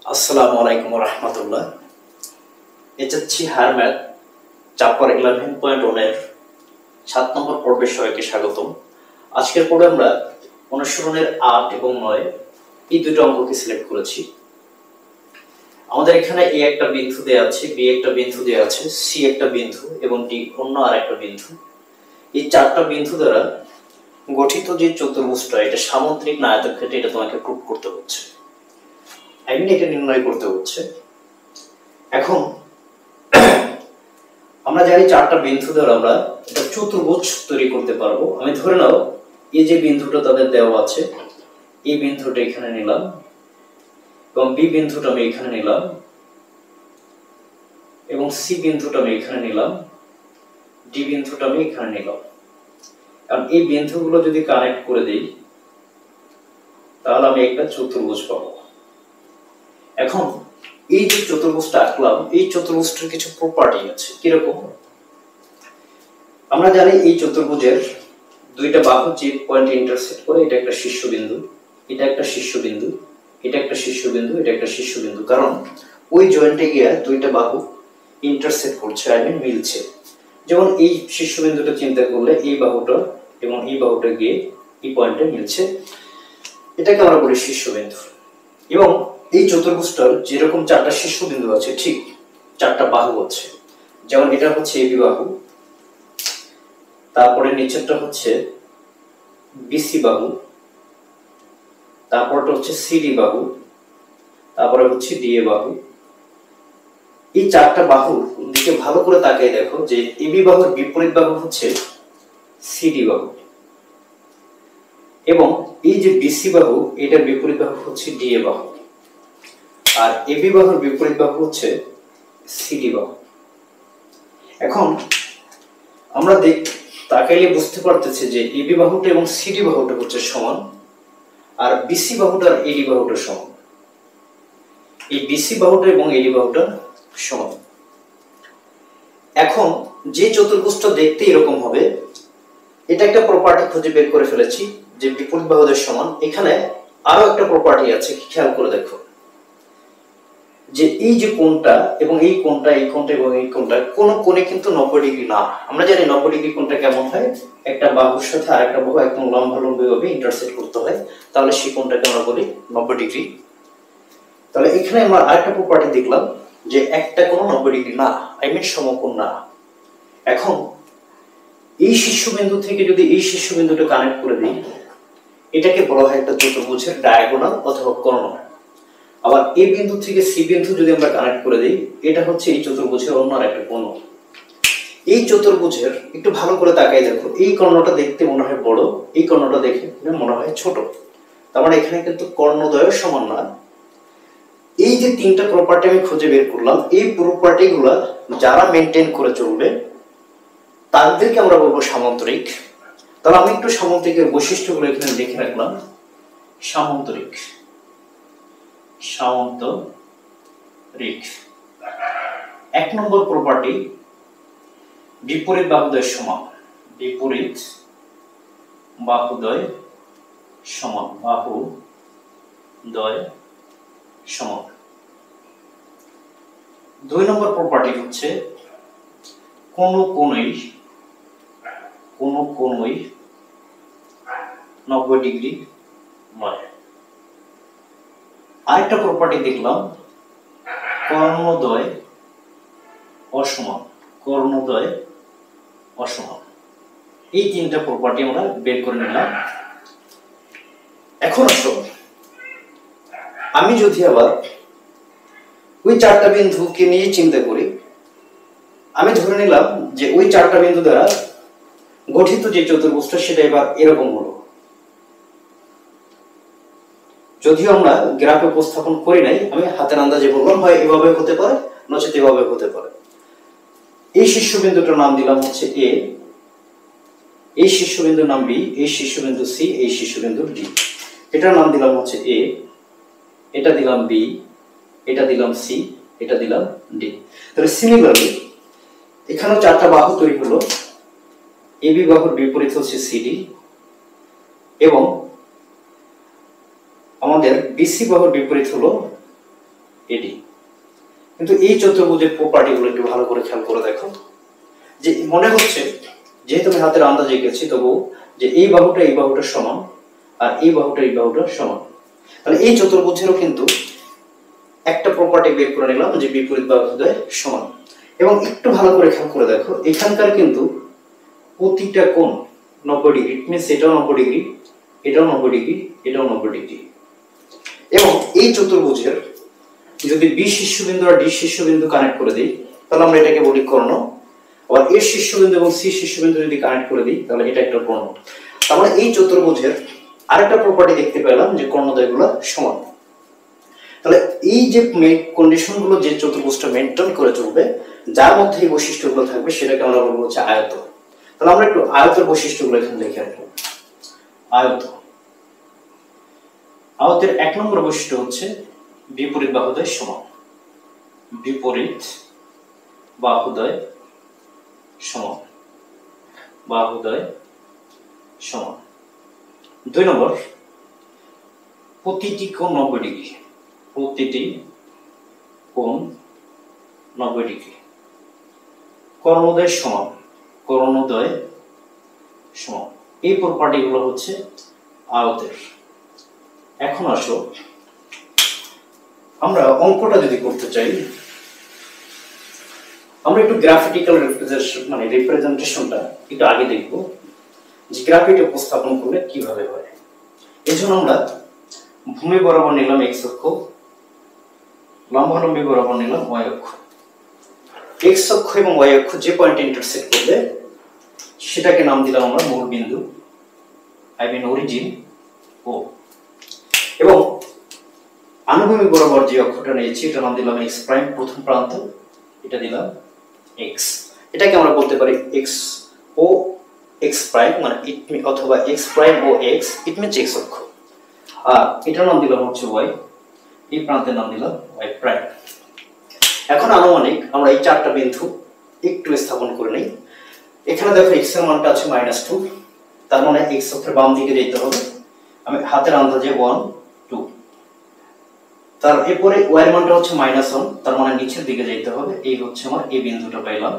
আসসালামু আলাইকুম রহমতুল্লাহ। HSC higher math chapter 11.1 এর 7 নম্বর পর্বে সবাইকে স্বাগতম। আজকের পর্বে আমরা অনুশীলনের 8 এবং 9 এই দুটো অঙ্ককে সিলেক্ট করেছি। আমাদের এখানে এ একটা বিন্দু দেয়া আছে, বি একটা বিন্দু দেয়া আছে, সি একটা বিন্দু এবং ডি অন্য আরেকটা বিন্দু। এই চারটা বিন্দু দ্বারা গঠিত যে চতুর্ভুজটা, এটা সামুদ্রিক না আয়তক্ষেত্র, এটা তোমাকে প্রুভ করতে হচ্ছে, এটা নির্ণয় করতে হচ্ছে। এখন আমরা জানি চারটা বিন্দু দ্বারা আমরা একটা চতুর্ভুজ তৈরি করতে পারবো। আমি ধরে নাও এই যে বিন্দুটা তাদের দেওয়া আছে, এই বিন্দুটা এখানে নিলাম এবং বি বিন্দুটা আমি এখানে নিলাম এবং সি বিন্দুটা আমি এখানে নিলাম, ডি বিন্দুটা আমি এখানে নিলাম। কারণ এই বিন্দুগুলো যদি কানেক্ট করে দেই তাহলে আমি একটা চতুর্ভুজ পাবো। এখন এই যে চতুর্ভুজটা আঁকলাম, এই চতুর্ভুজটার কিছু প্রপার্টি আছে। কিরকম? আমরা জানি এই চতুর্ভুজের দুইটা বাহু যে পয়েন্টে ইন্টারসেক্ট করে, এটা একটা শীর্ষবিন্দু, এটা একটা শীর্ষবিন্দু, এটা একটা শীর্ষবিন্দু, এটা একটা শীর্ষবিন্দু। কারণ ওই জয়েন্টে গিয়ে দুইটা বাহু ইন্টারসেক্ট করছে, মিলছে। যেমন এই শীর্ষবিন্দুটা চিন্তা করলে এই বাহুটা এবং এই বাহুটা গিয়ে এই পয়েন্টে মিলছে, এটাকে আমরা বলি শীর্ষবিন্দু। এবং এই চতুর্ভুজটার যেরকম চারটা শীর্ষবিন্দু আছে, ঠিক চারটা বাহু আছে। যেমন এটা হচ্ছে এবি বাহু, তারপরে নিচেরটা হচ্ছে বিসি বাহু, তারপরটা হচ্ছে সিডি বাহু, তারপরে হচ্ছে ডিএ বাহু। এই চারটা বাহুর দিকে ভালো করে তাকিয়ে দেখো যে এবি বাহুর বিপরীত বাহু হচ্ছে সিডি বাহু এবং এই যে বিসি বাহু, এটার বিপরীত বাহু হচ্ছে ডিএ বাহু, আর এবি বাহুর বিপরীত বাহু হচ্ছে সিডি বাহু। এখন আমরা তাকাইলে বুঝতে পারতেছি যে এবি বাহুটা এবং সিডি বাহুটা হচ্ছে সমান, আর বিসি বাহুটা আর এডি বাহুটা সমান। এই বিসি বাহুটা এবং এডি বাহুটা সমান। এখন যে চতুর্ভুজটা দেখতে এরকম হবে, এটা একটা প্রপার্টি খুঁজে বের করে ফেলেছি যে বিপরীত বাহুদের সমান। এখানে আরো একটা প্রপার্টি আছে, খেয়াল করে দেখো যে এই যে কোণটা এবং এই কোণটা, এই কোণটা এবং এই কোণটা, কোন কোণে কিন্তু 90 ডিগ্রি না। আমরা জানি 90 ডিগ্রি কোণটা কেমন হয়, একটা বাহুর সাথে আরেকটা বাহু একদম লম্বালম্বিভাবে ইন্টারসেক্ট করতে হয়, তাহলে সেই কোণটাকে আমরা বলি 90 ডিগ্রি। তাহলে এখানে আমরা আরেকটা প্রপার্টি দেখলাম যে একটা কোণ 90 ডিগ্রি না, সমকোণ না। এখন এই শীর্ষবিন্দু থেকে যদি এই শীর্ষবিন্দুটা কানেক্ট করে দিই, এটাকে বলা হয় একটা চতুর্ভুজের ডায়াগোনাল অথবা কর্ণ। আবার এই বিন্দু থেকে সি বিন্দু যদি আমরা কানেক্ট করে দিই, এটা হচ্ছে এই চতুর্ভুজের অন্য একটা কোণ। এই চতুর্ভুজের একটু ভালো করে তাকাই দেখো, এই কর্ণটা দেখতে মনে হয় বড়, এই কর্ণটা দেখে মনে হয় ছোট। তার মানে এখানে কিন্তু কর্ণদ্বয় সমান না। এই যে তিনটা প্রপার্টি আমি খুঁজে বের করলাম, এই প্রপার্টিগুলো যারা মেনটেন করে চলবে তাদেরকে আমরা বলবো সামান্তরিক। তাহলে আমি একটু সামান্তরিকের বৈশিষ্ট্যগুলো এখানে দেখে রাখলাম। সামান্তরিক, সামান্তরিক এক নম্বর প্রপার্টি, বিপরীত বাহুদ্বয় সমান। বিপরীত বাহুদ্বয় সমান, বাহুদ্বয় সমান। দুই নম্বর প্রপার্টি হচ্ছে কোন কোণই 90 ডিগ্রি নয়। আরেকটা প্রপার্টি দেখলাম কর্ণদ্বয় অসমান, কর্ণদ্বয় অসমান। এই তিনটা প্রপার্টি আমরা বের করে নিলাম। এখন আসো, আমি যদি আবার ওই চারটা বিন্দুকে নিয়ে চিন্তা করি, আমি ধরে নিলাম যে ওই চারটা বিন্দু দ্বারা গঠিত যে চতুর্ভুজটা সেটা এবার এরকম হলো। যদিও আমরা গ্রাফে উপস্থাপন করি নাই, আমি হাতের আন্দাজে বললাম, হয় এভাবে হতে পারে নচেত এভাবে হতে পারে। এই শীর্ষবিন্দুটার নাম দিলাম হচ্ছে এ, এই শীর্ষবিন্দুর নাম বি, এই শীর্ষবিন্দু সি, এই শীর্ষবিন্দু ডি। এটার নাম দিলাম হচ্ছে এ, এটা দিলাম বি, এটা দিলাম সি, এটা দিলাম ডি। তাহলে সিমিলারলি এখানেও চারটা বাহু তৈরি হলো। এবি বাহুর বিপরীত হচ্ছে সিডি এবং আমাদের বিসি বাহুর বিপরীত হলো এডি। কিন্তু এই চতুর্ভুজের প্রপার্টিগুলো একটু ভালো করে খেয়াল করে দেখো, যে মনে হচ্ছে যেহেতু আমি হাতের আন্দাজে এঁকেছি তবু যে এই বাহুটা সমান আর এই বাহুটা সমান, তাহলে এই চতুর্ভুজেরও কিন্তু একটা প্রপার্টি বের করে নিলাম যে বিপরীত বাহুদ্বয় সমান। এবং একটু ভালো করে খেয়াল করে দেখো এখানকার কিন্তু প্রতিটা কোণ 90 ডিগ্রি, ইট মিন্স এটাও 90 ডিগ্রি, এটাও 90 ডিগ্রি, এটাও 90 ডিগ্রি। এবং এই চতুর্ভুজের যদি বি শীর্ষবিন্দু আর ডি শীর্ষবিন্দু কানেক্ট করে দিই তাহলে আমরা এটাকে বলি কর্ণ। আবার এ শীর্ষবিন্দু এবং সি শীর্ষবিন্দু যদি কানেক্ট করে দিই তাহলে এটা একটা কর্ণ। তার মানে এই চতুর্ভুজের আরেকটা প্রপার্টি দেখতে পেলাম যে কর্ণদ্বয়গুলো সমান। তাহলে এই যে কন্ডিশনগুলো যে চতুর্ভুজটা মেইনটেইন করে চলবে, যার মধ্যে এই বৈশিষ্ট্যগুলো থাকবে সেটাকে আমরা বলবো হচ্ছে আয়ত। তাহলে আমরা একটু আয়তের বৈশিষ্ট্যগুলো এখানে লিখে রাখি। আয়ত, আয়তের 1 নম্বর বৈশিষ্ট্য হচ্ছে বিপরীত বাহুদ্বয় সমান। বিপরীত বাহুদ্বয় সমান, বাহুদ্বয় সমান। 2 নম্বর, প্রতিটি কোণ 90 ডিগ্রি, প্রতিটি কোণ 90 ডিগ্রি। কর্ণদ্বয় সমান, কর্ণদ্বয় সমান। এই প্রপার্টিগুলো হচ্ছে আয়তের। এখন আসো আমরা অঙ্কটা যদি করতে চাই, আমরা একটু গ্রাফিক্যাল রিপ্রেজেন্টেশনটা একটু আগে দেখব যে গ্রাফিকে উপস্থাপন করলে কিভাবে হয়। এজন্য আমরা ভূমি বরাবর নিলাম এক্স অক্ষ, লম্বালম্বী বরাবর নিলাম ওয়াই অক্ষ। এক্স অক্ষ এবং ওয়াই অক্ষ যে পয়েন্টে ইন্টারসেক্ট করবে সেটাকে নাম দিলাম আমরা মূল বিন্দু, আই মিন অরিজিন ও। এবং আনুভূমিক বরাবর যে অক্ষটা নিয়েছি এটা নাম দিলাম এক্স প্রাইম, প্রথম প্রান্ত, এটা দিলাম এক্স। এটাকে আমরা বলতে পারি এক্স ও এক্স প্রাইম, মানে অথবা এক্স প্রাইম ও এক্স, ইট মিনস এক্স অক্ষ। আর এটার নাম দিলাম হচ্ছে ওয়াই, এই প্রান্তের নাম দিলাম ওয়াই প্রাইম। এখন আনুমানিক আমরা এই চারটা বিন্দু একটু স্থাপন করে নেই। এখানে দেখো এক্স এর মানটা আছে -2, তার মানে এক্স অক্ষের বাম দিকে যেতে হবে। আমি হাতের আন্দাজে 1 2, তার এরপরে ওয়াই এর মানটা হচ্ছে -1, তার মানে নিচের দিকে যেতে হবে। এই হচ্ছে আমার এই বিন্দুটা পাইলাম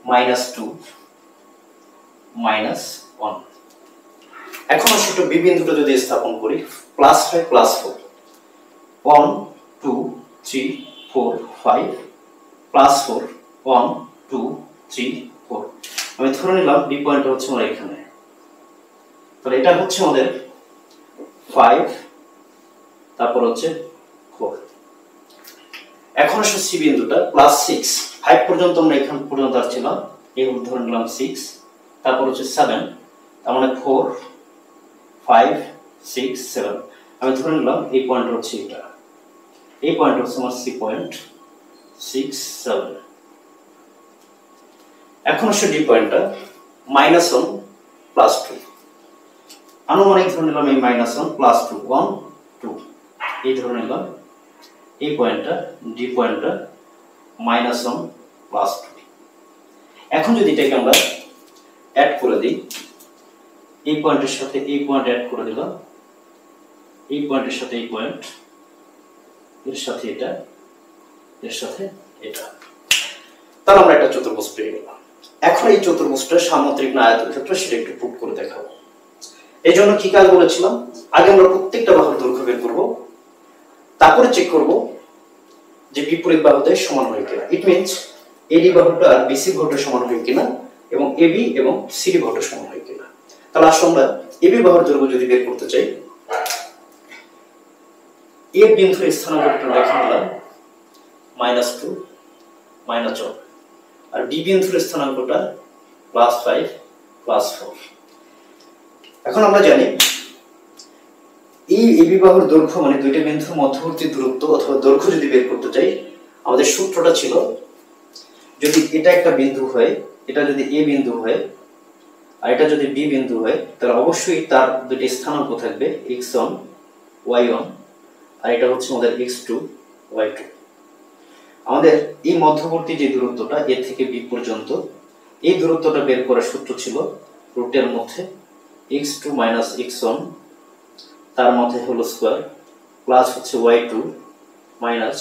-2 -1। এখন আসলে একটু বি বিন্দুটা যদি স্থাপন করি, +5 +4, 1 2 3 4 5 +4 1 2 3 4। আমি ধরে নিলাম বি পয়েন্ট হচ্ছে আমার এখানে, তাহলে এটা হচ্ছে আমাদের 5, তারপর হচ্ছে 4। এখন আসলে সি বিন্দুটা +6, 5 পর্যন্ত আমরা এখান পর্যন্ত আসছিলাম, এই ধরে নিলাম 6, তারপর হচ্ছে 7, তার মানে 4 5 6 7। আমি ধরে নিলাম এই পয়েন্ট হচ্ছে এটা, এই পয়েন্ট হচ্ছে আমার সি পয়েন্ট 6 7। এখন আসলে ডি পয়েন্টটা -1 +2, আনুমানিক ধরে নিলাম এই -1 +2 1 2, এই ধরে নিলাম এই পয়েন্টটা ডি পয়েন্টটা -1 +2। এখন যদি এটাকে আমরা অ্যাড করে দিই, এই পয়েন্টের সাথে এই পয়েন্ট অ্যাড করে দিলাম, এই পয়েন্টের সাথে এই পয়েন্ট, এর সাথে এটা, এর সাথে এটা, তাহলে আমরা একটা চতুর্ভুজ পেয়ে গেলাম। এখন এই চতুর্ভুজটা সামুদ্রিক না আয়তক্ষেত্র সেটা একটু প্রুফ করে দেখাবো। এই জন্য কি কাজ বলেছিলাম, আগে আমরা প্রত্যেকটা বাহুর দৈর্ঘ্য বের করব, তারপরে চেক করব যে বিপরীত বাহুদ্বয় সমান হয় কিনা। ইট মিন্স এডি বাহুটা আর বিসি বাহুটা সমান হয় কিনা, এবং এবি এবং সিডি বাহুটা সমান হয় কিনা। তাহলে আসলে আমরা এবি বাহুর দৈর্ঘ্য যদি বের করতে চাই, এ বিন্দুর স্থানাঙ্কটা লেখা হলো -2 -1, আর বি বিন্দুর স্থানাঙ্কটা +5 +4। এখন আমরা জানি এই এবি বাহুর দৈর্ঘ্য মানে দুইটা বিন্দুর মধ্যবর্তী দূরত্ব অথবা দৈর্ঘ্য যদি বের করতে চাই, আমাদের সূত্রটা ছিল যদি এটা একটা বিন্দু হয়, এটা যদি এ বিন্দু হয় আর এটা যদি বি বিন্দু হয়, তাহলে অবশ্যই তার দুটি স্থানাঙ্ক থাকবে x1 y1, আর এটা হচ্ছে আমাদের x2 y2। আমাদের এই মধ্যবর্তী যে দূরত্বটা এ থেকে বি পর্যন্ত, এই দূরত্বটা বের করার সূত্র ছিল রুটের মধ্যে x2 - x1 তার মধ্যে হোল স্কয়ার প্লাস হচ্ছে y2 মাইনাস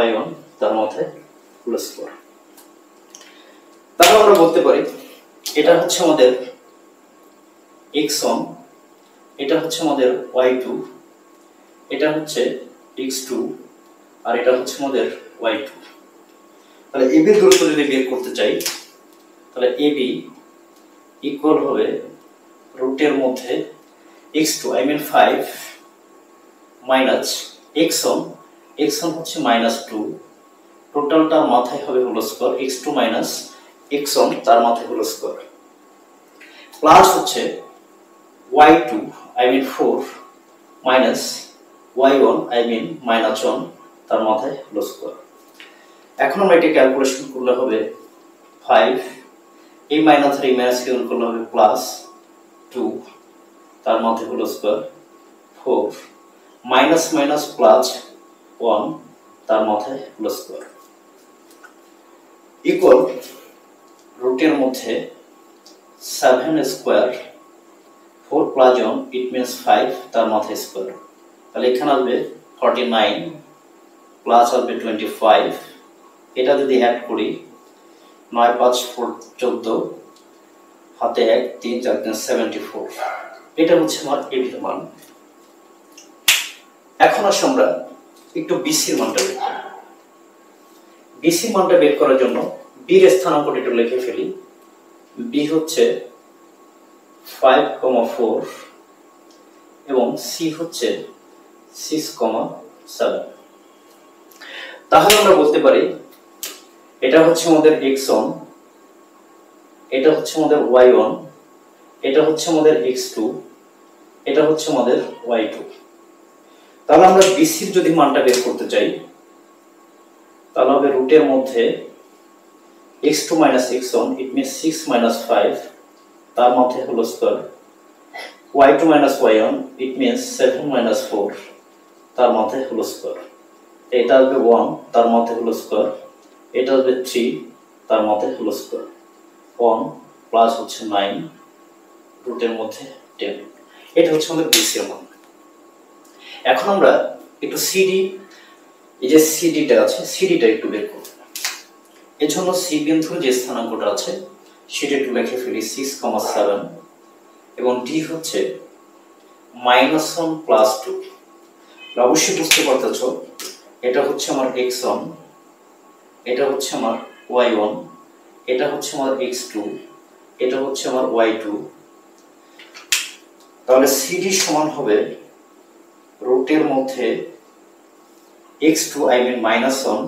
y1 তার মাথায় হোল স্কয়ার। তাহলে আমরা বলতে পারি এটা হচ্ছে আমাদের x1, এটা হচ্ছে আমাদের y2, এটা হচ্ছে x2, আর এটা হচ্ছে আমাদের y2। তাহলে ab এর দূরত্ব যদি বের করতে চাই তাহলে ab ইকুয়াল হবে রুটের মধ্যে x2 I mean 5 minus x1, x1 হচ্ছে -2, টোটালটার মাথায় হবে whole square x2 minus x1 তার মাথায় হোল স্কয়ার, প্লাস হচ্ছে y2 I mean 4 minus y1 I mean -1 তার মাথায় হোল স্কয়ার। এখন আমরা এটা ক্যালকুলেশন করলে হবে 5, এই মাইনাস আর এই মাইনাস কে গুণ করলে হবে প্লাস 2 তার মাথায় whole square, 4 minus minus plus 1 তার মাথায় হোল স্কয়ার ইকুয়াল রুটের মধ্যে 7 স্কয়ার 4 প্লাস 1 ইট মিন্স 5 তার মাথায় স্কয়ার। তাহলে এখানে আসবে 49 প্লাস আসবে 25, এটা যদি অ্যাড করি 9 5 4 14 হাতে 1 3 4 3 74, এটা হচ্ছে আমার ab এর মান। এখন আসি আমরা একটু bc এর মানটা বের করি। bc মানটা বের করার জন্য b এর স্থানাঙ্কটা একটু লিখে ফেলি। b হচ্ছে 5,4 এবং c হচ্ছে 6,7। তাহলে আমরা বলতে পারি এটা হচ্ছে আমাদের x1, এটা হচ্ছে আমাদের y1, এটা হচ্ছে আমাদের x2, এটা হচ্ছে আমাদের y2। তাহলে আমরা bc এর যদি মানটা বের করতে চাই তাহলে হবে রুটের মধ্যে x2 minus x1 it means 6 minus 5 তার মাথায় whole square, y2 minus y1 it means 7 minus 4 তার মাথায় হোল স্কয়ার, এটা হবে 1 তার মাথায় হোল স্কয়ার, এটা হবে 3 তার মাথায় হোল স্কয়ার, 1 প্লাস হচ্ছে 9 রুটের মধ্যে 10। এটা হচ্ছে আমাদের bc এর মান। এখন আমরা একটু cd, এই যে cd টা আছে cd টা একটু বের করব। এর জন্য c বিন্দুর যে স্থানাঙ্কটা আছে সেটা একটু লিখে ফেলি 6,7 এবং d হচ্ছে -1 প্লাস 2। অবশ্যই বুঝতে পারতেছো এটা হচ্ছে আমার x1, এটা হচ্ছে আমার y1, এটা হচ্ছে আমার x2, এটা হচ্ছে আমার y2। তাহলে cd সমান হবে রুটের মধ্যে x2 আই মিন -1,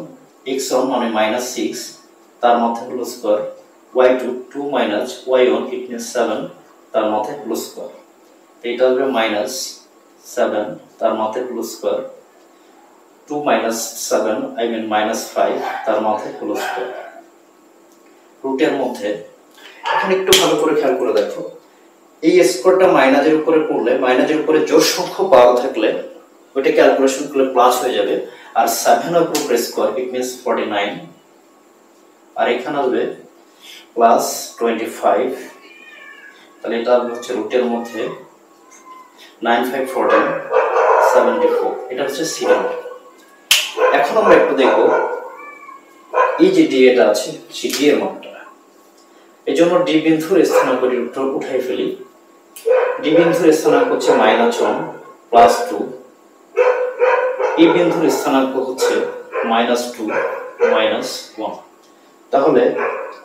x1 মানে -6 তার মাথায় হোল স্কয়ার, y2 2 মাইনাস y1 ইট মিন্স 7 তার মাথায় হোল স্কয়ার, এটা হবে -7 তার মাথায় whole square, 2 minus 7 I mean -5 তার মাথায় হোল স্কয়ার রুটের মধ্যে। এখন একটু ভালো করে খেয়াল করে দেখো, এই স্কয়ারটা মাইনাসের উপরে পড়লে মাইনাসের উপরে জোড় সংখ্যক পাওয়া থাকলে ওইটা ক্যালকুলেশন করলে প্লাস হয়ে যাবে, আর 7 এর উপর স্কয়ার ইট মিন্স 49, আর এখানে আসবে প্লাস 25। তাহলে এটা হচ্ছে রুটের মধ্যে 9 5 14 74, এটা হচ্ছে c। এখন আমরা একটু দেখব এই যে d এটা আছে সেই d এর মানটা। এজন্য d বিন্দুর স্থানাঙ্কটি উঠাই ফেলি। d বিন্দুর স্থানাঙ্ক হচ্ছে -1 প্লাস 2, এই বিন্দুর স্থানাঙ্ক হচ্ছে -2 মাইনাস 1। তাহলে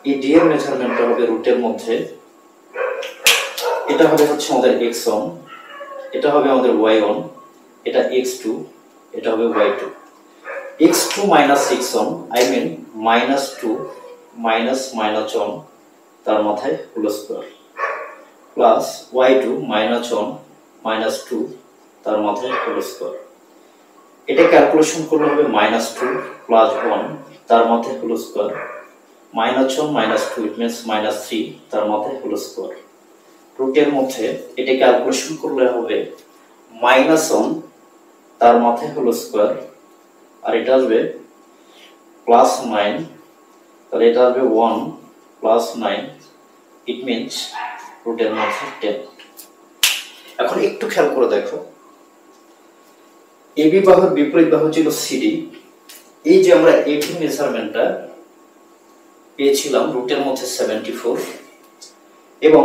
এই d এর মেজারমেন্টটা হবে রুটের মধ্যে, এটা হবে হচ্ছে আমাদের x1, এটা হবে আমাদের y1, এটা x2, এটা হবে y2। x2 minus 6 I mean -2 minus -1 তার মাথায় হোল স্কয়ার, প্লাস y2 -1 -2 তার মাথায় হোল স্কয়ার। এটা ক্যালকুলেশন করলে হবে -2 প্লাস 1 তার মাথায় হোল স্কয়ার, -1 -2 ইট মিন্স -3 তার মাথায় হোল স্কয়ার। রুটের মধ্যে এটা ক্যালকুলেশন করলে হবে -1 তার মাথায় হোল স্কয়ার, আর এটা আসবে প্লাস 9, তাহলে এটা আসবে 1 প্লাস 9 ইট মিন্স রুটের মধ্যে 10। এখন একটু খেয়াল করে দেখো, এবি বাহুর বিপরীত বাহু ছিল সিডি, এই যে আমরা এটি মেজারমেন্টটা পেয়েছিলাম রুটের মধ্যে 74 এবং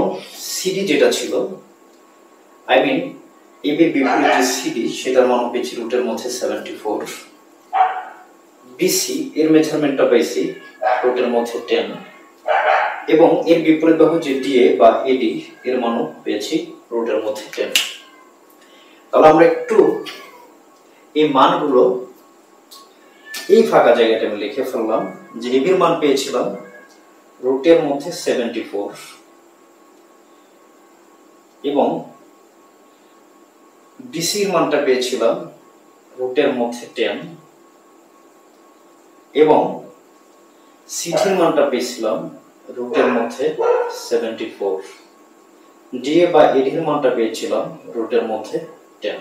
সিডি যেটা ছিল আই মিন এবি বিপরীত যে সিডি সেটার মান পেয়েছি রুটের মধ্যে 74, বিসি এর মেজারমেন্টটা পেয়েছি রুটের মধ্যে 10 এবং এর বিপরীত বাহু যে ডিএ বা এডি এর মানও পেয়েছি রুটের মধ্যে 10। তাহলে আমরা একটু এই মানগুলো এই ফাঁকা জায়গাটা আমি লিখে ফেললাম যে এবির মান পেয়েছিলাম রুটের মধ্যে 74 এবং বিসির মানটা পেয়েছিলাম রুটের মধ্যে 10 এবং সিটির মানটা পেয়েছিলাম রুটের মধ্যে 74, ডিএ বা এডির মানটা পেয়েছিলাম রুটের মধ্যে 10।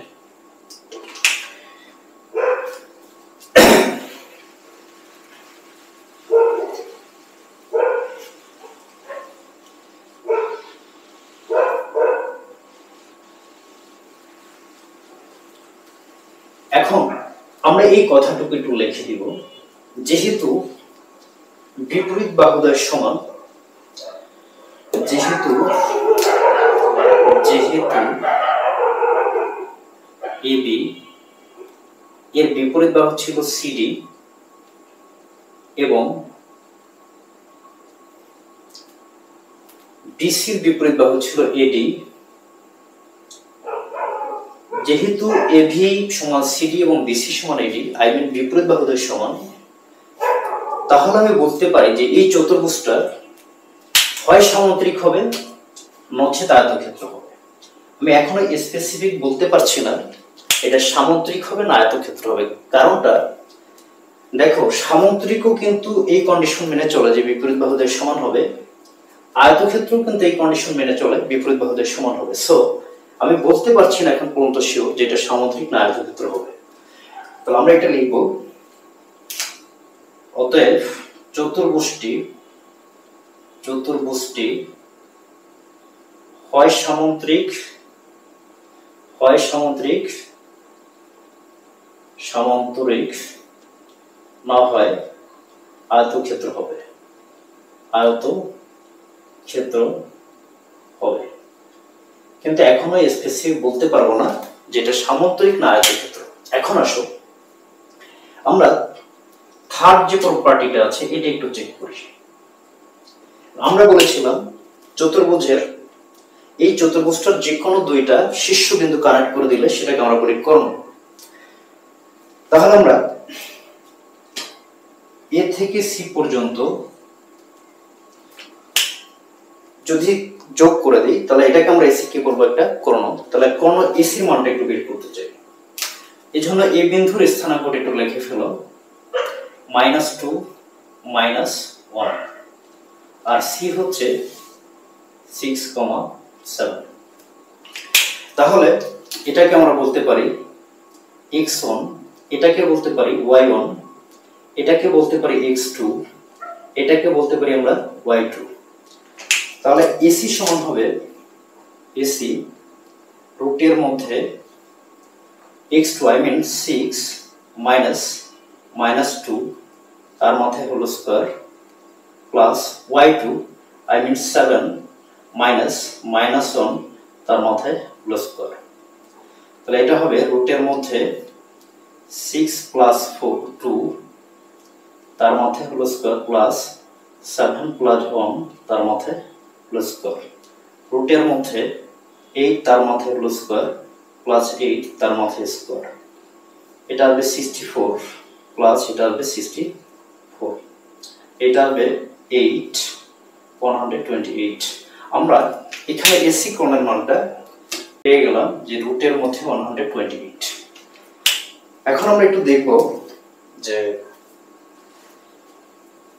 এখন আমরা এই কথাটুকু একটু লিখে দিব, যেহেতু বিপরীত বাহুদ্বয় সমান, যেহেতু এবি এর বিপরীত বাহু ছিল সিডি এবং বিসির বিপরীত বাহু ছিল এডি, যেহেতু এবি সমান সিডি এবং বিসি সমান এডি আই মিন বিপরীত বাহুদ্বয় সমান, তাহলে আমি বলতে পারি যে এই চতুর্ভুজটা হয় সামান্তরিক হবে নচেত আয়তক্ষেত্র হবে। আমি এখনো স্পেসিফিক বলতে পারছি না এটা সামান্তরিক হবে না আয়তক্ষেত্র হবে। কারণটা দেখো, সামান্তরিকও কিন্তু এই কন্ডিশন মেনে চলে যে বিপরীত বাহুদ্বয় সমান হবে, আয়তক্ষেত্রও কিন্তু এই কন্ডিশন মেনে চলে বিপরীত বাহুদ্বয় সমান হবে। সো আমি বলতে পারছি না এখন পর্যন্ত শিওর যে এটা সামান্তরিক না আয়তক্ষেত্র হবে। তাহলে আমরা এটা লিখব, অতএব চতুর্ভুজটি হয় সামান্তরিক না হয় আয়তক্ষেত্র হবে, কিন্তু এখনো স্পেসিফিক বলতে পারবো না যেটা সামান্তরিক না আয়তক্ষেত্র। এখন আসো আমরা থার্ড যে প্রপার্টিটা আছে এটা একটু চেক করি। আমরা বলেছিলাম চতুর্ভুজের এই চতুর্ভুজটার যে কোনো দুইটা শীর্ষবিন্দু কানেক্ট করে দিলে সেটাকে আমরা বলি কর্ণ। তাহলে আমরা এ থেকে সি পর্যন্ত যদি যোগ করে দিই তাহলে এটাকে আমরা এসি কে বলবো একটা কর্ণ। তাহলে কর্ণ এসির মানটা একটু বের করতে চাই, এই জন্য এই বিন্দুর স্থানাঙ্ক একটু লিখে ফেলো -2 -1 আর সি হচ্ছে 6,7। তাহলে এটাকে আমরা বলতে পারি x1, এটাকে বলতে পারি y1, এটাকে বলতে পারি x2, এটাকে বলতে পারি আমরা y2। তাহলে এসি সমান হবে এসি রুটের মধ্যে x2 আই মিন 6 -2 তার মাথায় হলো স্কয়ার প্লাস y2 আই মিন 7 -1 তার মাথায় হলো স্কয়ার। তাহলে এটা হবে রুটের মধ্যে 6 + 2 তার মাথায় হলো স্কয়ার প্লাস 7 + 1 তার মাথায় হলো স্কয়ার, রুটের মধ্যে 8 তার মাথায় হলো স্কয়ার প্লাস 8 তার মাথায় স্কয়ার। এটা হবে 64 প্লাস এটা হবে 64, এটা হবে 8 128। আমরা এখানে এসি কোণের মানটা পেয়ে গেলাম যে রুটের মধ্যে 128। এখন আমরা একটু দেখব যে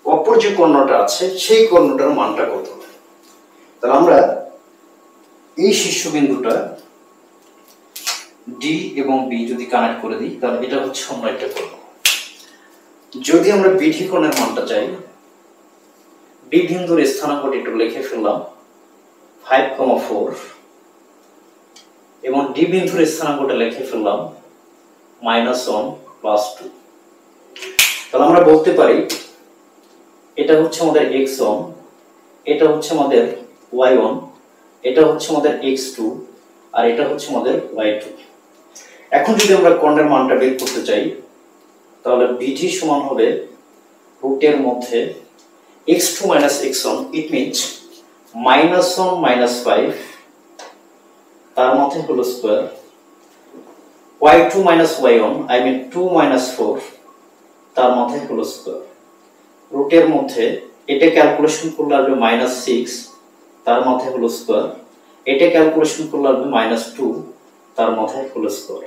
অপর যে কর্ণটা আছে সেই কর্ণটার মানটা কত। তাহলে আমরা এই শীর্ষবিন্দুটা ডি এবং বি যদি কানেক্ট করে দিই তাহলে এটা হচ্ছে অন্য একটা কর্ণ। যদি আমরা বিডি কোণের মানটা চাই, বি বিন্দুর স্থানাঙ্কটা একটু লিখে ফেললাম 5,4 এবং ডি বিন্দুর স্থানাঙ্কটা লিখে ফেললাম -1 + 2। তাহলে আমরা বলতে পারি এটা হচ্ছে আমাদের x1, এটা হচ্ছে আমাদের y1, এটা হচ্ছে আমাদের x2, আর এটা হচ্ছে আমাদের y2। এখন যদি আমরা কর্ণের মানটা বের করতে চাই তাহলে bg সমান হবে রুটের মধ্যে x2 minus x1, it means -1 - 5 তার মধ্যে হলো square, y2 minus y1, I mean 2 minus 4 তার মধ্যে হলো স্কয়ার, রুটের মধ্যে এটা ক্যালকুলেশন করলে আসবে -6 তার মধ্যে হলো স্কয়ার, এটা ক্যালকুলেশন করলে আসবে -2 তার মধ্যে হলো স্কয়ার।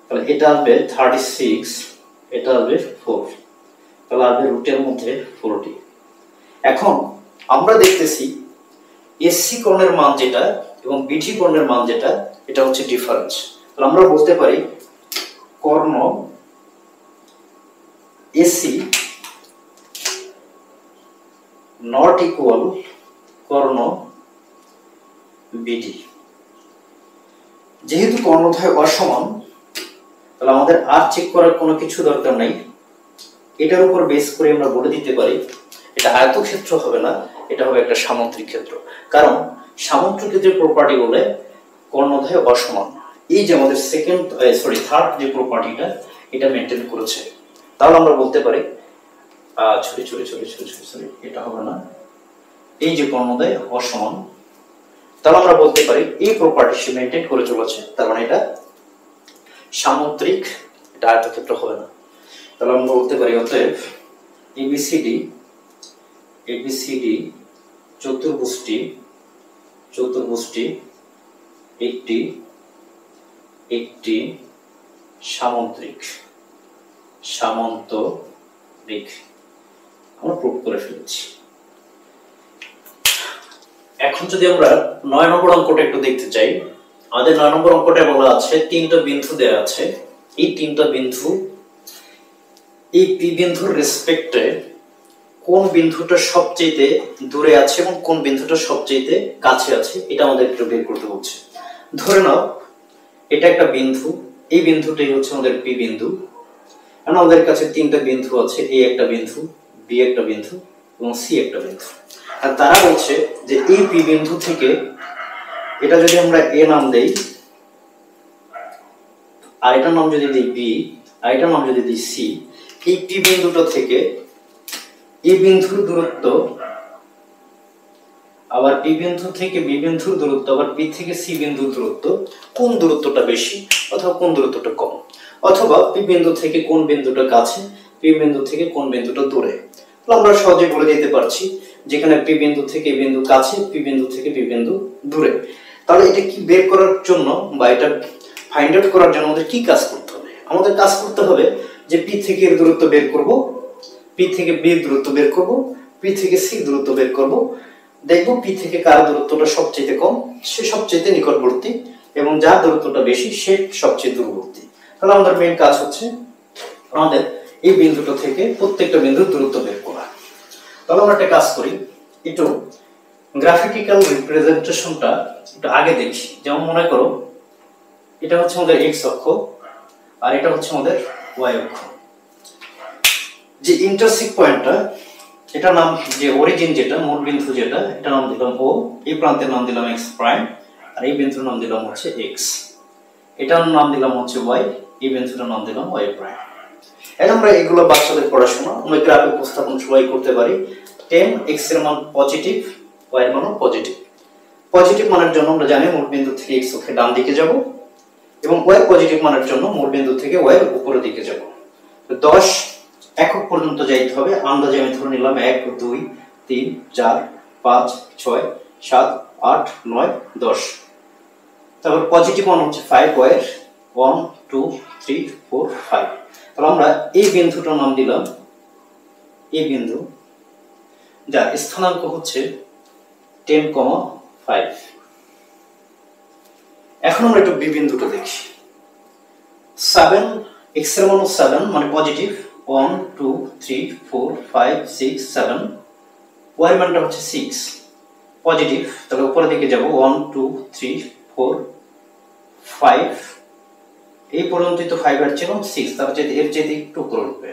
তাহলে এটা আসবে 36, এটা আসবে 4, তাহলে আসবে রুটের মধ্যে 40। এখন আমরা দেখতেছি এসসি কোণের মান যেটা এবং বিজি কোণের মান যেটা, এটা হচ্ছে ডিফারেন্স। তাহলে আমরা বলতে পারি কর্ণ এসি নট ইকুয়াল কর্ণ বিডি। যেহেতু কর্ণদ্বয় অসমান তাহলে আমাদের আর চেক করার কোনো কিছু দরকার নাই, এটার উপর বেস করে আমরা বলে দিতে পারি এটা আয়তক্ষেত্র হবে না, এটা হবে একটা সামুদ্রিক ক্ষেত্র। কারণ সামুদ্রিক ক্ষেত্রের প্রপার্টি বলে কর্ণদ্বয় অসমান, এই যে আমাদের থার্ড যে প্রপার্টিটা এটা মেনটেন করেছে। তাহলে আমরা বলতে পারি এটা হবে না, এই যে কর্ণদ্বয় অসমান, তাহলে আমরা বলতে পারি এই প্রপার্টি সে মেনটেন করে চলেছে, তার মানে এটা সামুদ্রিক, এটা আয়তক্ষেত্র হবে না। তাহলে আমরা বলতে পারি অতএব এবিসিডি চতুর্ভুজটি একটি সামুদ্রিক আমরা প্রুভ করে ফেলেছি। এখন যদি আমরা 9 নম্বর অঙ্কটা একটু দেখতে চাই, আমাদের 9 নম্বর অঙ্কটা বলা আছে তিনটা বিন্দু দেওয়া আছে, এই তিনটা বিন্দু এই পি বিন্দুর রেসপেক্টে কোন বিন্দুটা সবচেয়ে দূরে আছে এবং কোন বিন্দুটা সবচেয়ে কাছে আছে এটা আমাদের একটু বের করতে হচ্ছে। ধরে নাও এটা একটা বিন্দু, এই বিন্দুটাই হচ্ছে আমাদের পি বিন্দু। এখন আমাদের কাছে তিনটা বিন্দু আছে, এ একটা বিন্দু, বি একটা বিন্দু এবং সি একটা বিন্দু। আর তারা বলছে যে এই পি বিন্দু থেকে এটা যদি আমরা এ নাম দেই, আর এটার নাম যদি দিই বি, আর এটার নাম যদি দিই সি, এই পি বিন্দুটা থেকে এই বিন্দুর দূরত্ব, আবার পি বিন্দু থেকে বি বিন্দুর দূরত্ব, আবার বি থেকে সি বিন্দুর দূরত্ব, কোন দূরত্বটা বেশি অথবা কোন দূরত্বটা কম, অথবা পি বিন্দু থেকে কোন বিন্দুটা কাছে, পি বিন্দু থেকে কোন বিন্দুটা দূরে। আমরা সহজে বলে দিতে পারছি যেখানে পি বিন্দু থেকে এই বিন্দু কাছে, পি বিন্দু থেকে বি বিন্দু দূরে। তাহলে এটা কি বের করার জন্য বা এটা ফাইন্ড আউট করার জন্য আমাদের কি কাজ করতে হবে? আমাদের কাজ করতে হবে যে পি থেকে এর দূরত্ব বের করব, পি থেকে বি এর দূরত্ব বের করব, পি থেকে সি দূরত্ব বের করব, দেখব পি থেকে কার দূরত্বটা সবচেয়ে কম, সে সবচেয়ে নিকটবর্তী, এবং যার দূরত্বটা বেশি সে সবচেয়ে দূরবর্তী। তাহলে আমাদের মেইন কাজ হচ্ছে আমাদের এই বিন্দুটা থেকে প্রত্যেকটা বিন্দুর দূরত্ব বের করা। তাহলে আমরা একটা কাজ করি, একটু গ্রাফিক্যাল রিপ্রেজেন্টেশনটা একটু আগে দেখি। যেমন মনে করো এটা হচ্ছে আমাদের এক্স অক্ষ আর এটা হচ্ছে আমাদের ওয়াই অক্ষ। যে ইন্টারসেক্ট পয়েন্টটা, এটা নাম যে অরিজিন যেটা মূল বিন্দু যেটা, এটা নাম দিলাম ও, এই প্রান্তের নাম দিলাম এক্স প্রাইম, আর এই বিন্দুর নাম দিলাম হচ্ছে এক্স, এটার নাম দিলাম হচ্ছে ওয়াই, এই বিন্দুটার নাম দিলাম ওয়াই প্রাইম। এখন আমরা এগুলো বাচ্চাদের পড়াশোনা আমরা গ্রাফে উপস্থাপন সবাই করতে পারি। 10 x এর মান পজিটিভ, y এর মানও পজিটিভ। পজিটিভ মানের জন্য আমরা জানি মূল বিন্দু থেকে x অক্ষের ডান দিকে যাব, এবং y পজিটিভ মানের জন্য মূল বিন্দু থেকে y এর উপরের দিকে যাব। 10 একক পর্যন্ত যাইতে হবে। আন্দাজে আমি ধরে নিলাম 1 2 3 4 5 6 7 8 9 10। তারপর পজিটিভ মান হচ্ছে 5, y এর 1 2 3 4 5। তাহলে আমরা এই বিন্দুটার নাম দিলাম এই বিন্দু, যার স্থানাঙ্ক হচ্ছে 10,5। এখন আমরা একটু বি বিন্দুটা দেখি। 7 x এর মান 7 মানে পজিটিভ, 1 2 3 4 5 6 7, y এর মানটা হচ্ছে 6 পজিটিভ, তাহলে উপরের দিকে যাব 1 2 3 4 5, এই পর্যন্তই তো 5 আর ছিল 6, তার চেয়ে এর চেয়ে একটু উপরে উঠবে।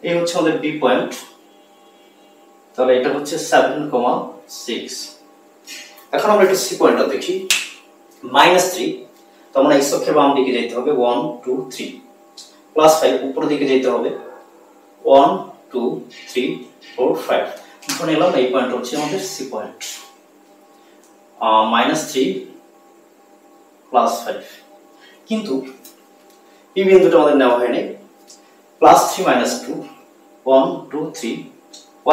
এই হচ্ছে আমাদের বি পয়েন্ট, তাহলে এটা হচ্ছে 7,6। এখন আমরা একটু সি পয়েন্টটা দেখি। -3, তো আমরা x অক্ষের বাম দিকে যেতে হবে 1 2 3, +5 উপরের দিকে যেতে হবে 1 2 3 4 5। ধরে নিলাম এই পয়েন্ট হচ্ছে আমাদের সি পয়েন্ট। -3 +5, কিন্তু পি বিন্দুটা আমাদের নেওয়া হয়নি। +3 -2 1 2 3,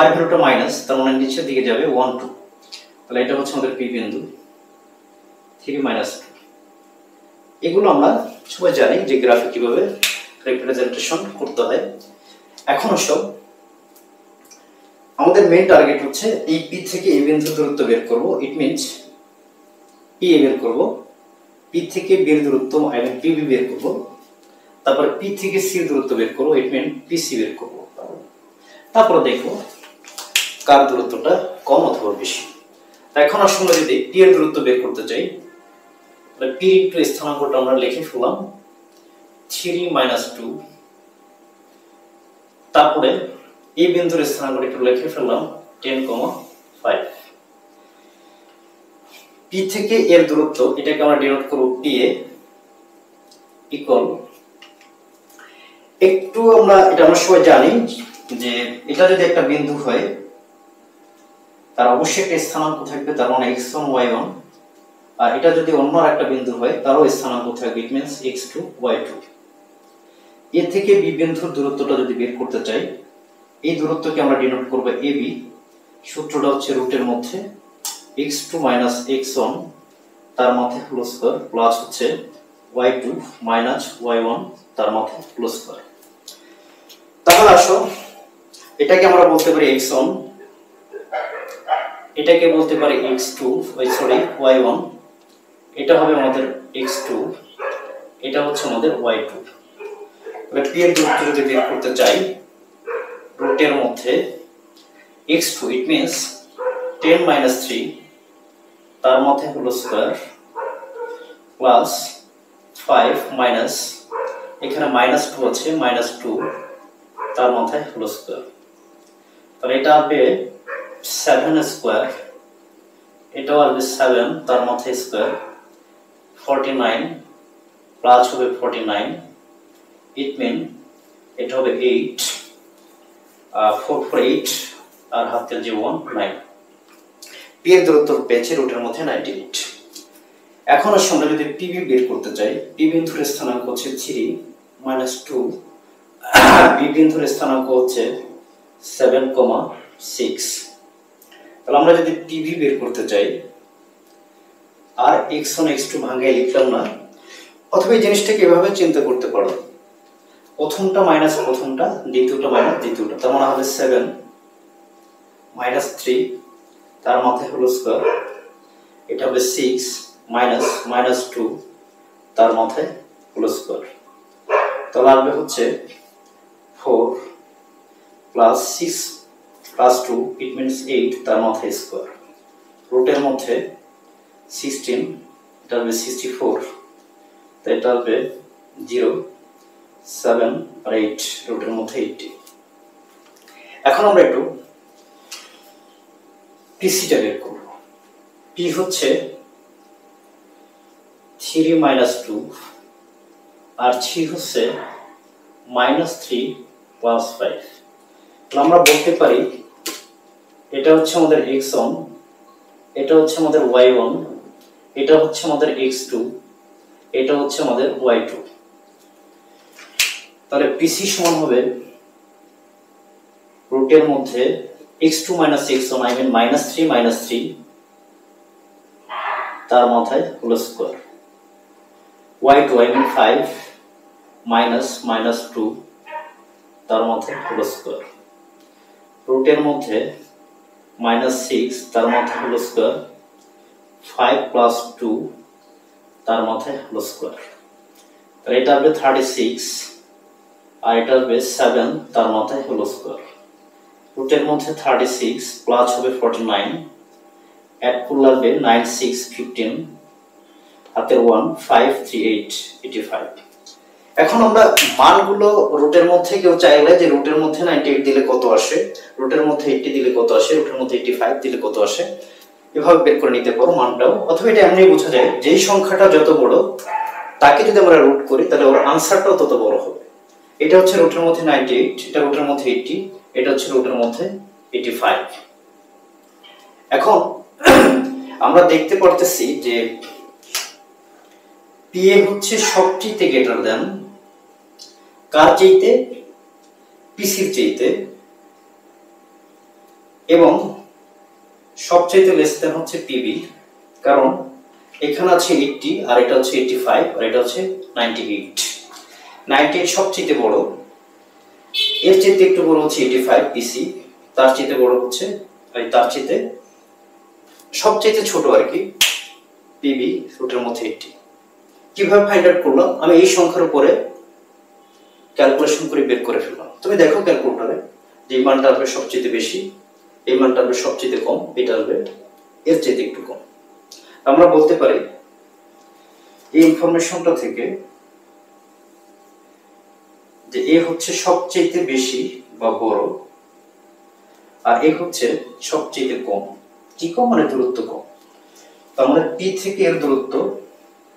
y ভ্যালুটা মাইনাস, তার মানে নিচের দিকে যাবে 1 2, তাহলে এটা হচ্ছে আমাদের পি বিন্দু 3 -2। এগুলো আমরা সবাই জানি যে গ্রাফে কিভাবে রিপ্রেজেন্টেশন করতে হয়। এখন সব আমাদের মেইন টার্গেট হচ্ছে এই পি থেকে এই বিন্দুর দূরত্ব বের করব। ইট মিন্স পি এ বের করব, পি থেকে বি এর দূরত্ব আই মিন পি বি বের করব, তারপর পি থেকে সি এর দূরত্ব বের করব, ইট মিন পি সি বের করব। তারপর দেখো কার দূরত্বটা কম অথবা বেশি। এখন আসলে যদি পি এর দূরত্ব বের করতে চাই, তাহলে পি ইনটু স্থানাঙ্কটা আমরা লিখে ফেললাম 3 -2, তারপরে এই বিন্দুর স্থানাঙ্কটা একটু লিখে ফেললাম 10,5। পি থেকে এর দূরত্ব, এটাকে আমরা ডিনোট করব পি এ ইকুয়াল, একটু আমরা সবাই জানি যে এটা যদি একটা বিন্দু হয় তার অবশ্যই একটা স্থানাঙ্ক থাকবে, তার মানে x1 y1, আর এটা যদি অন্য একটা বিন্দু হয় তারও স্থানাঙ্ক থাকবে, ইট মিন্স x2 y2। এ থেকে বি বিন্দুর দূরত্বটা যদি বের করতে চাই, এই দূরত্বকে আমরা ডিনোট করব ab, সূত্রটা হচ্ছে রুটের মধ্যে x2 - x1 তার মাথায় হোল স্কয়ার প্লাস হচ্ছে y2 - y1 তার মাথায় হোল স্কয়ার। তাহলে আসো এটাকে আমরা বলতে পারি x1, এটাকে বলতে পারি x2 y1, এটা হবে আমাদের x2, এটা হচ্ছে আমাদের y2। তাহলে p এর দূরত্ব যদি বের করতে চাই, রুটের মধ্যে x2 ইট মিন্স 10 - 3 তার মধ্যে হোল স্কয়ার প্লাস 5 মাইনাস, এখানে -2 আছে, -2 তার মধ্যে হোল স্কয়ার, তাহলে এটা হবে 7 স্কয়ার, এটাও আসবে 7 তার মধ্যে স্কয়ার 49 প্লাস হবে 49, ইট মিন এটা হবে 8 4 4 8 আর হাতে যে 1 9। পি এর দূরত্ব পেয়েছে রুটের মধ্যে 98। এখন আমরা যদি পিবি বের করতে চাই, পি বিন্দুর স্থানাঙ্ক হচ্ছে 3 -2, বি বিন্দুর স্থানাঙ্ক হচ্ছে 7,6। তাহলে আমরা যদি পিবি বের করতে চাই, আর x1 x2 ভাঙিয়ে লিখলাম না, অথবা এই জিনিসটাকে এভাবে চিন্তা করতে পারো, প্রথমটা মাইনাস প্রথমটা, দ্বিতীয়টা মাইনাস দ্বিতীয়টা, তার মানে হবে 7 -3 তার মাথায় হোল স্কয়ার, এটা হবে 6 -2 তার মাথায় হোল স্কয়ার, তাহলে আসবে হচ্ছে 4 প্লাস 6 প্লাস 2 ইট মিন্স 8 তার মাথায় স্কয়ার, রুটের মধ্যে 16, এটা হবে 64, তো এটা হবে 0 7 আর 8, রুটের মধ্যে 80। এখন আমরা একটু পিসিটা বের করব। পি হচ্ছে 3 -2 আর সি হচ্ছে -3 প্লাস 5। তাহলে আমরা বলতে পারি এটা হচ্ছে আমাদের x1, এটা হচ্ছে আমাদের y1, এটা হচ্ছে আমাদের x2, এটা হচ্ছে আমাদের y2। তাহলে পিসি সমান হবে রুটের মধ্যে x2 - x1 আই মিন -3 - 3 তার মাথায় হোল স্কয়ার, y2 আই মিন 5 -2 তার মাথায় হোল স্কয়ার, রুটের মধ্যে -6 তার মাথায় হোল স্কয়ার 5 প্লাস 2 তার মাথায় হোল স্কয়ার, তাহলে এটা হবে 36 আর এটা হবে 7 তার মাথায় হোল স্কয়ার, রুটের মধ্যে 36 প্লাস হবে 49, অ্যাড করলে হবে 9 6 15 হাতের 1 5 3 8 85। এখন আমরা মানগুলো রুটের মধ্যে কেউ চাইলে যে রুটের মধ্যে 98 দিলে কত আসে, রুটের মধ্যে 80 দিলে কত আসে, রুটের মধ্যে 85 দিলে কত আসে, এভাবে বের করে নিতে পারো মানটাও। অথবা এটা এমনি বোঝা যায় যেই সংখ্যাটা যত বড় তাকে যদি আমরা রুট করি তাহলে ওর আনসারটাও তত বড় হবে। এটা হচ্ছে রুটের মধ্যে 98, এটা রুটের মধ্যে 80, এটা হচ্ছে রুটের মধ্যে 85। এখন আমরা দেখতে পারতেছি যে PA হচ্ছে সবচেয়ে গ্রেটার দেন কার চাইতে, পিসির চাইতে, এবং সবচেয়ে লেস দেন হচ্ছে PB, কারণ এখানে আছে 80 আর এটা হচ্ছে 85 আর এটা হচ্ছে 98। 98 সবচেয়ে বড়, এর চাইতে একটু বড় হচ্ছে 85 পিসি, তার চাইতে বড় হচ্ছে তার চাইতে সবচেয়ে ছোট আর কি PB রুটের মধ্যে 80। কিভাবে ফাইন্ড আউট করলাম? আমি এই সংখ্যার উপরে ক্যালকুলেশন করে বের করে ফেললাম। তুমি দেখো ক্যালকুলেটরে যে মানটা আসবে সবচেয়ে বেশি, এই মানটা আসবে সবচেয়ে কম, এটা আসবে এর চাইতে একটু কম। আমরা বলতে পারি এই ইনফরমেশনটা থেকে যে এ হচ্ছে সবচেয়ে বেশি বা বড় আর এ হচ্ছে সবচেয়ে কম। কি কম মানে দূরত্ব কম। তার মানে পি থেকে এর দূরত্ব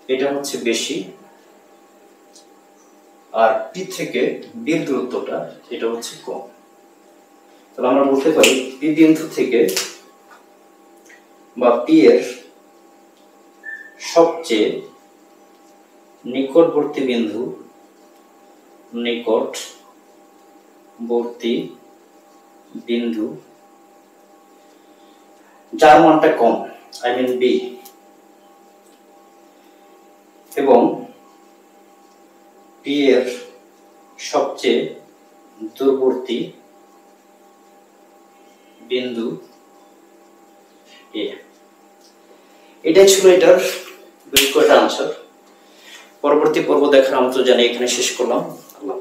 এটা হচ্ছে বেশি আর পি থেকে বির দূরত্বটা এটা হচ্ছে কম। তাহলে আমরা বলতে পারি পি বিন্দু থেকে বা পি এর সবচেয়ে নিকটবর্তী বিন্দু, নিকটবর্তী বিন্দু যার মানটা কম, আই মিন বি, এবং পি এর সবচেয়ে দূরবর্তী বিন্দু এ। এটাই ছিল এটার দুই কয়টা আনসার। পরবর্তী পর্ব দেখার আমন্ত্রণ জানিয়ে এখানে শেষ করলাম। আল্লাহ।